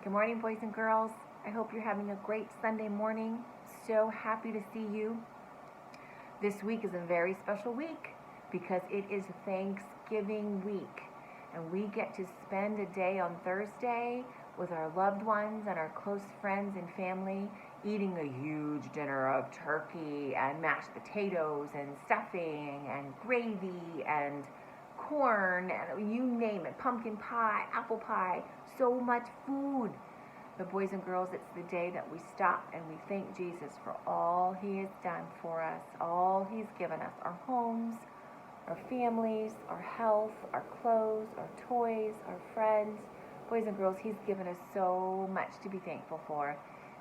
Good morning, boys and girls. I hope you're having a great Sunday morning. So happy to see you. This week is a very special week because it is Thanksgiving week. And we get to spend a day on Thursday with our loved ones and our close friends and family, eating a huge dinner of turkey and mashed potatoes and stuffing and gravy and corn and you name it, pumpkin pie, apple pie, so much food. But boys and girls, it's the day that we stop and we thank Jesus for all he has done for us, all he's given us, our homes, our families, our health, our clothes, our toys, our friends. Boys and girls, he's given us so much to be thankful for.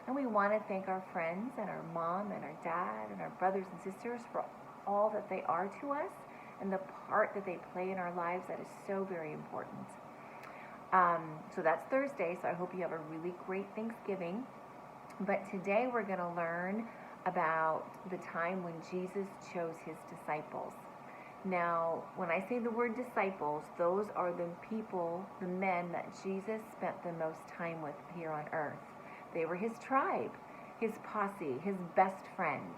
And we want to thank our friends and our mom and our dad and our brothers and sisters for all that they are to us and the part that they play in our lives. That is so very important. So that's Thursday, so I hope you have a really great Thanksgiving. But today we're going to learn about the time when Jesus chose his disciples. Now, when I say the word disciples, those are the people, the men that Jesus spent the most time with here on earth. They were his tribe, his posse, his best friends.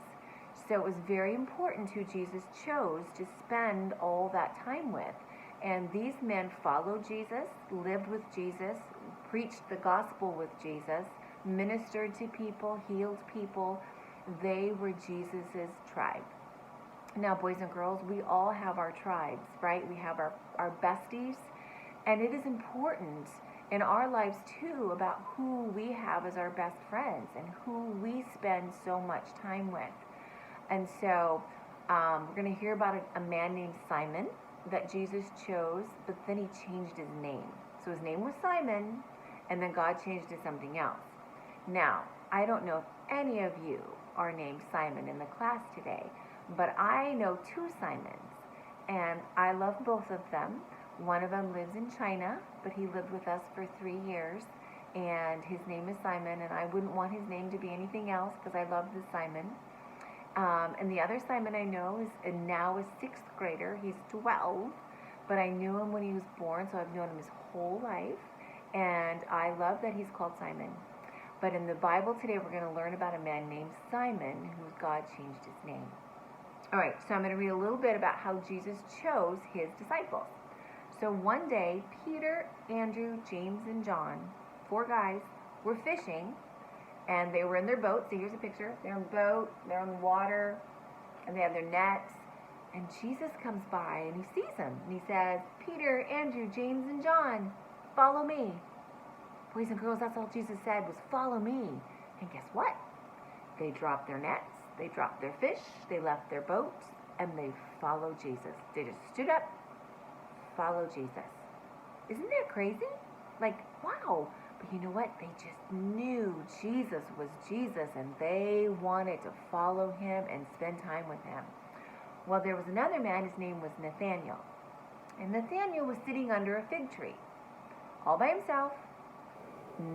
So it was very important who Jesus chose to spend all that time with. And these men followed Jesus, lived with Jesus, preached the gospel with Jesus, ministered to people, healed people. They were Jesus's tribe. Now, boys and girls, we all have our tribes, right? We have our besties. And it is important in our lives, too, about who we have as our best friends and who we spend so much time with. And so we're going to hear about a man named Simon that Jesus chose, but then he changed his name. So his name was Simon, and then God changed to something else. Now, I don't know if any of you are named Simon in the class today, but I know two Simons, and I love both of them. One of them lives in China, but he lived with us for 3 years, and his name is Simon, and I wouldn't want his name to be anything else because I love the Simon. And the other Simon I know is now a 6th grader. He's 12, but I knew him when he was born, so I've known him his whole life. And I love that he's called Simon. But in the Bible today, we're going to learn about a man named Simon, who God changed his name. All right, so I'm going to read a little bit about how Jesus chose his disciples. So one day, Peter, Andrew, James, and John, 4 guys, were fishing. And they were in their boat. So here's a picture. They're in the boat. They're on the water. And they have their nets. And Jesus comes by and he sees them. And he says, Peter, Andrew, James, and John, follow me. Boys and girls, that's all Jesus said was follow me. And guess what? They dropped their nets. They dropped their fish. They left their boats. And they followed Jesus. They just stood up, followed Jesus. Isn't that crazy? Like, wow. But you know what? They just knew Jesus was Jesus, and they wanted to follow him and spend time with him. Well, there was another man. His name was Nathaniel. And Nathaniel was sitting under a fig tree, all by himself.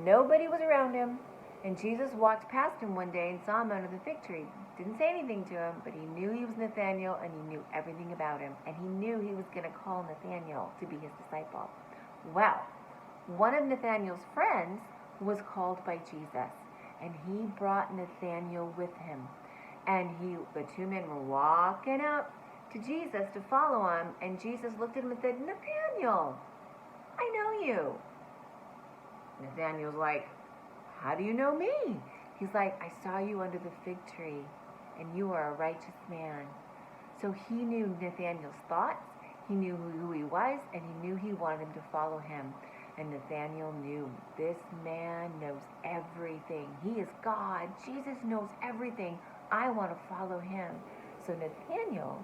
Nobody was around him. And Jesus walked past him one day and saw him under the fig tree. Didn't say anything to him, but he knew he was Nathaniel, and he knew everything about him. And he knew he was going to call Nathaniel to be his disciple. Well, one of Nathaniel's friends was called by Jesus, and he brought Nathaniel with him. And the 2 men were walking up to Jesus to follow him, and Jesus looked at him and said, Nathaniel, I know you. Nathaniel's like, how do you know me? He's like, I saw you under the fig tree, and you are a righteous man. So he knew Nathaniel's thoughts, he knew who he was, and he knew he wanted him to follow him. And Nathaniel knew, this man knows everything. He is God. Jesus knows everything. I want to follow him. So Nathaniel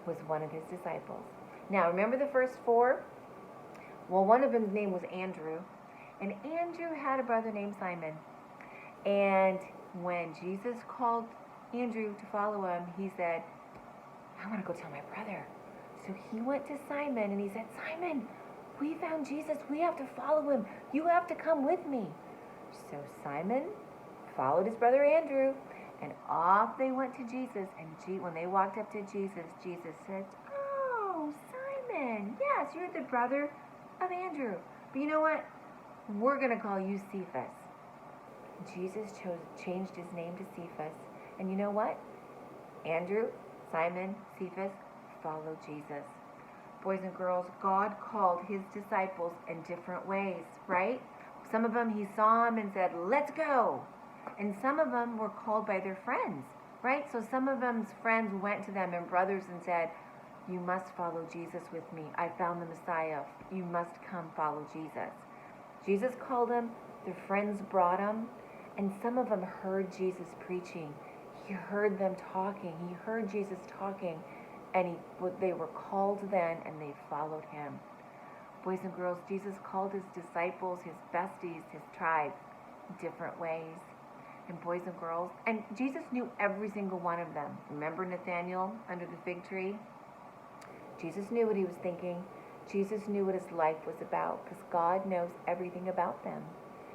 was one of his disciples. Now, remember the first 4? Well, one of them's name was Andrew. And Andrew had a brother named Simon. And when Jesus called Andrew to follow him, he said, I want to go tell my brother. So he went to Simon and he said, Simon, we found Jesus. We have to follow him. You have to come with me. So Simon followed his brother Andrew, and off they went to Jesus. And when they walked up to Jesus, Jesus said, oh, Simon, yes, you're the brother of Andrew. But you know what? We're going to call you Cephas. Jesus changed his name to Cephas. And you know what? Andrew, Simon, Cephas, follow Jesus. Boys and girls, God called his disciples in different ways, right? Some of them he saw them and said, let's go. And some of them were called by their friends, right? So some of them's friends went to them and brothers and said, you must follow Jesus with me. I found the Messiah. You must come follow Jesus. Jesus called them. Their friends brought them. And some of them heard Jesus preaching. He heard them talking. He heard Jesus talking. And they were called then, and they followed him. Boys and girls, Jesus called his disciples, his besties, his tribe, different ways. And boys and girls, and Jesus knew every single one of them. Remember Nathanael under the fig tree? Jesus knew what he was thinking. Jesus knew what his life was about, because God knows everything about them.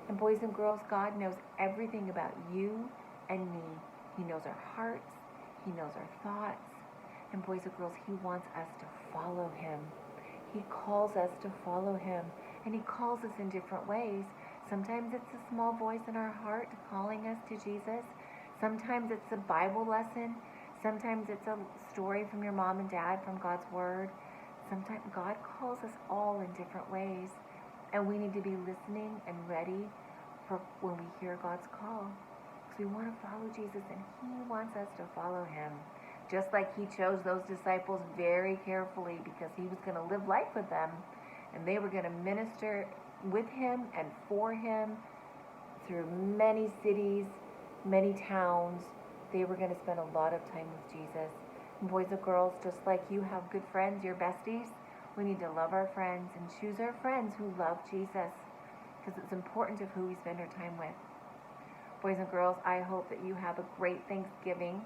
And boys and girls, God knows everything about you and me. He knows our hearts. He knows our thoughts. And boys and girls, he wants us to follow him. He calls us to follow him. And he calls us in different ways. Sometimes it's a small voice in our heart calling us to Jesus. Sometimes it's a Bible lesson. Sometimes it's a story from your mom and dad from God's word. Sometimes God calls us all in different ways. And we need to be listening and ready for when we hear God's call. Because we want to follow Jesus, and he wants us to follow him. Just like he chose those disciples very carefully, because he was going to live life with them. And they were going to minister with him and for him through many cities, many towns. They were going to spend a lot of time with Jesus. And boys and girls, just like you have good friends, your besties, we need to love our friends and choose our friends who love Jesus, because it's important of who we spend our time with. Boys and girls, I hope that you have a great Thanksgiving.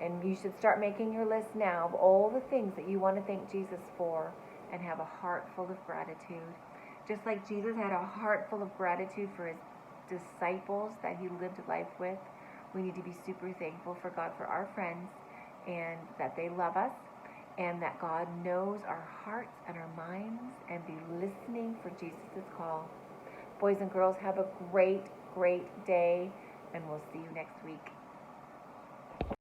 And you should start making your list now of all the things that you want to thank Jesus for, and have a heart full of gratitude. Just like Jesus had a heart full of gratitude for his disciples that he lived life with, we need to be super thankful for God for our friends, and that they love us, and that God knows our hearts and our minds, and be listening for Jesus' call. Boys and girls, have a great, great day, and we'll see you next week.